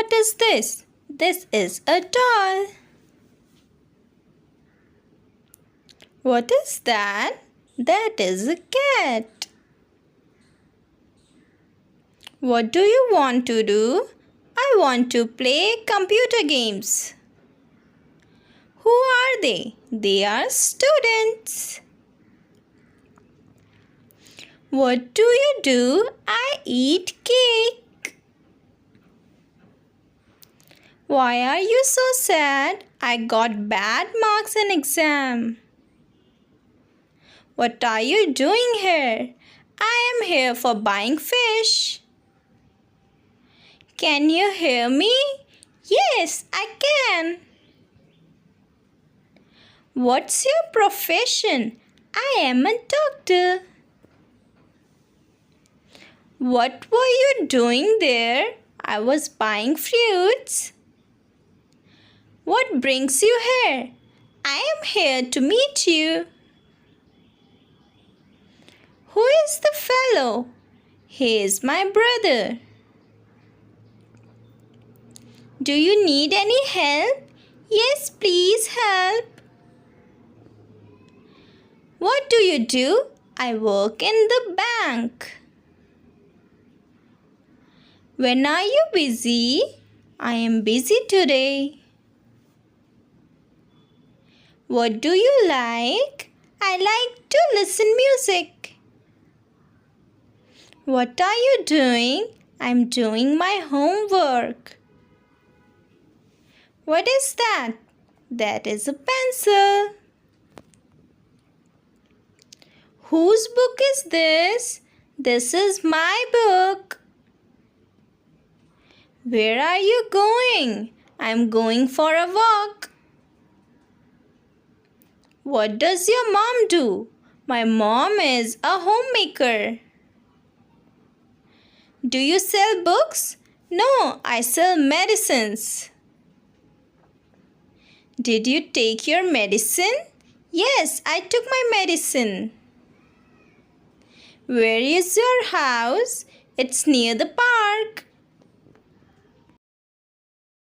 What is this? This is a doll. What is that? That is a cat. What do you want to do? I want to play computer games. Who are they? They are students. What do you do? I eat cake. Why are you so sad? I got bad marks in exam. What are you doing here? I am here for buying fish. Can you hear me? Yes, I can. What's your profession? I am a doctor. What were you doing there? I was buying fruits. What brings you here? I am here to meet you. Who is the fellow? He is my brother. Do you need any help? Yes, please help. What do you do? I work in the bank. When are you busy? I am busy today. What do you like? I like to listen music. What are you doing? I'm doing my homework. What is that? That is a pencil. Whose book is this? This is my book. Where are you going? I'm going for a walk. What does your mom do? My mom is a homemaker. Do you sell books? No, I sell medicines. Did you take your medicine? Yes, I took my medicine. Where is your house? It's near the park.